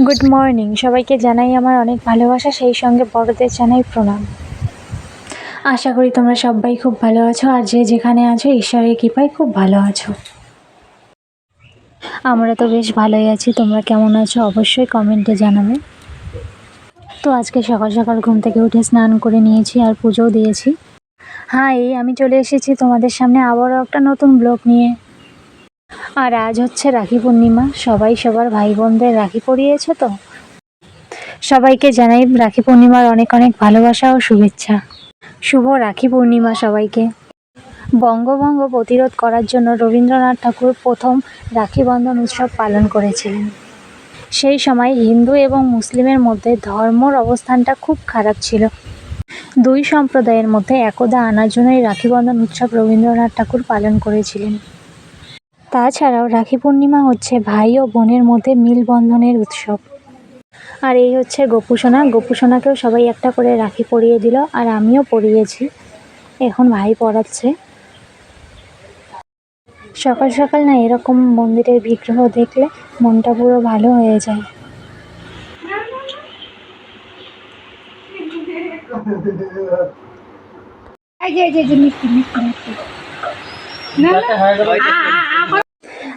Good morning, সবাইকে জানাই আমার অনেক ভালোবাসা, সেই সঙ্গে বড়দের জানাই প্রণাম। আশা করি তোমরা সবাই খুব ভালো আছো, আর যে যেখানে আছো ঈশ্বরের কৃপায় খুব ভালো আছো। আমরা তো বেশ ভালোই আছি, তোমরা কেমন আছো অবশ্যই কমেন্টে জানাবে। তো আজকে সকাল সকাল ঘুম থেকে উঠে স্নান করে নিয়েছি আর পুজোও দিয়েছি। হ্যাঁ, এই আমি চলে এসেছি তোমাদের সামনে আবারও একটা নতুন ব্লগ নিয়ে। আর আজ হচ্ছে রাখি পূর্ণিমা, সবাই সবার ভাই বোনদের রাখি পরিয়েছে। তো সবাইকে জানাই রাখি পূর্ণিমার অনেক অনেক ভালোবাসা ও শুভেচ্ছা। শুভ রাখি পূর্ণিমা সবাইকে। বঙ্গভঙ্গ প্রতিরোধ করার জন্য রবীন্দ্রনাথ ঠাকুর প্রথম রাখি বন্ধন উৎসব পালন করেছিলেন। সেই সময় হিন্দু এবং মুসলিমের মধ্যে ধর্মর অবস্থানটা খুব খারাপ ছিল। দুই সম্প্রদায়ের মধ্যে একতা আনার জন্যই রাখি বন্ধন উৎসব রবীন্দ্রনাথ ঠাকুর পালন করেছিলেন। তাছাড়াও রাখি পূর্ণিমা হচ্ছে ভাই ও বোনের মধ্যে মিলবন্ধনের উৎসব। আর এই হচ্ছে গোপুসোনা, গোপুসোনাকেও সবাই একটা করে রাখি পরিয়ে দিল, আর আমিও পরিয়েছি। এখন ভাই পরাচ্ছে। সকাল সকাল না এরকম মন্দিরের বিগ্রহ দেখলে মনটা পুরো ভালো হয়ে যায়।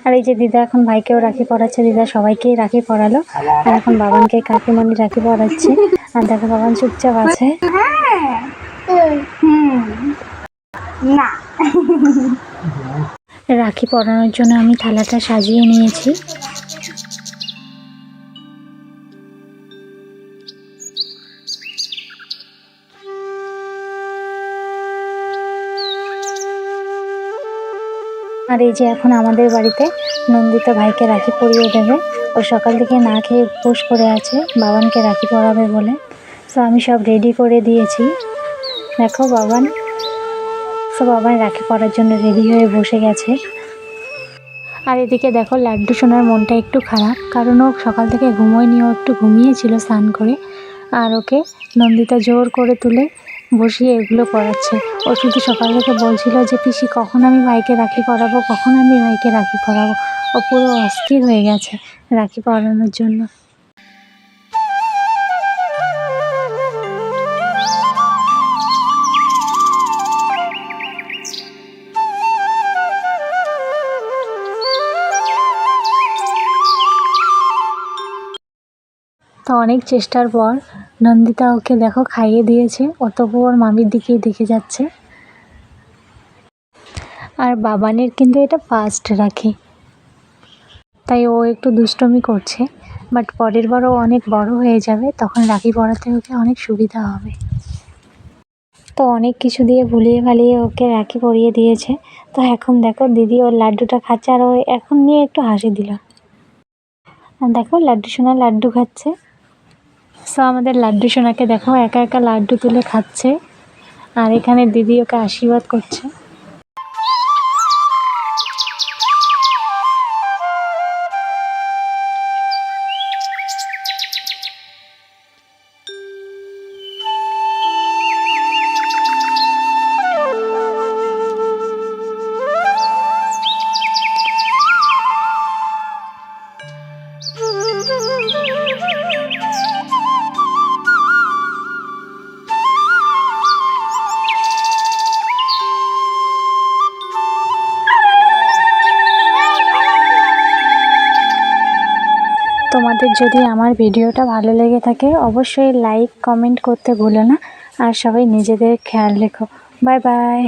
আর এই যে দিদা এখন ভাইকেও রাখি পরাচ্ছে, দিদা সবাইকেই রাখি পরালো। আর এখন বাবানকে কাকিমণি রাখি পরাচ্ছে। আর দেখো বাবান চুপচাপ আছে। রাখি পরানোর জন্য আমি থালাটা সাজিয়ে নিয়েছি। আর এই যে এখন আমাদের বাড়িতে নন্দিতা ভাইকে রাখি পরিয়ে দেবে। ও সকাল থেকে না খেয়ে উপোস করে আছে বাবানকে রাখি পরাবে বলে। তো আমি সব রেডি করে দিয়েছি। দেখো বাবান রাখি পরার জন্য রেডি হয়ে বসে গেছে। আর এদিকে দেখো লাড্ডু সোনার মনটা একটু খারাপ, কারণ ও সকাল থেকে ঘুমোয়নি, ও একটু ঘুমিয়েছিল স্নান করে। আর ওকে নন্দিতা জোর করে তুলে বসিয়ে এগুলো পরাচ্ছে। ও শুধু সকাল থেকে বলছিল যে পিসি কখন আমি ভাইকে রাখি পরাবো, কখন আমি ভাইকে রাখি পরাবো। ও পুরো অস্থির হয়ে গেছে রাখি পরানোর জন্য। তো অনেক চেষ্টার পর নন্দিতা ওকে দেখো খাইয়ে দিয়েছে। ও তবু ওর মামির দিকেই দেখে যাচ্ছে। আর বাবানের কিন্তু এটা ফার্স্ট রাখি, তাই ও একটু দুষ্টমি করছে। বাট পরের বারও অনেক বড় হয়ে যাবে, তখন রাখি পরাতে ওকে অনেক সুবিধা হবে। তো অনেক কিছু দিয়ে ভুলিয়ে ভালিয়ে ওকে রাখি পরিয়ে দিয়েছে। তো এখন দেখো দিদি ওর লাড্ডুটা খাচ্ছে, আর ও এখন নিয়ে একটু হাসি দিল। আর দেখো লাড্ডু সোনা লাড্ডু খাচ্ছে। সো আমাদের লাড্ডু সোনাকে দেখো একা একা লাড্ডু তুলে খাচ্ছে। আর এখানে দিদি ওকে আশীর্বাদ করছে। তোমাদের যদি আমার ভিডিওটা ভালো লেগে থাকে অবশ্যই লাইক কমেন্ট করতে ভুলো না। আর সবাই নিজেদের খেয়াল রেখো। Bye bye.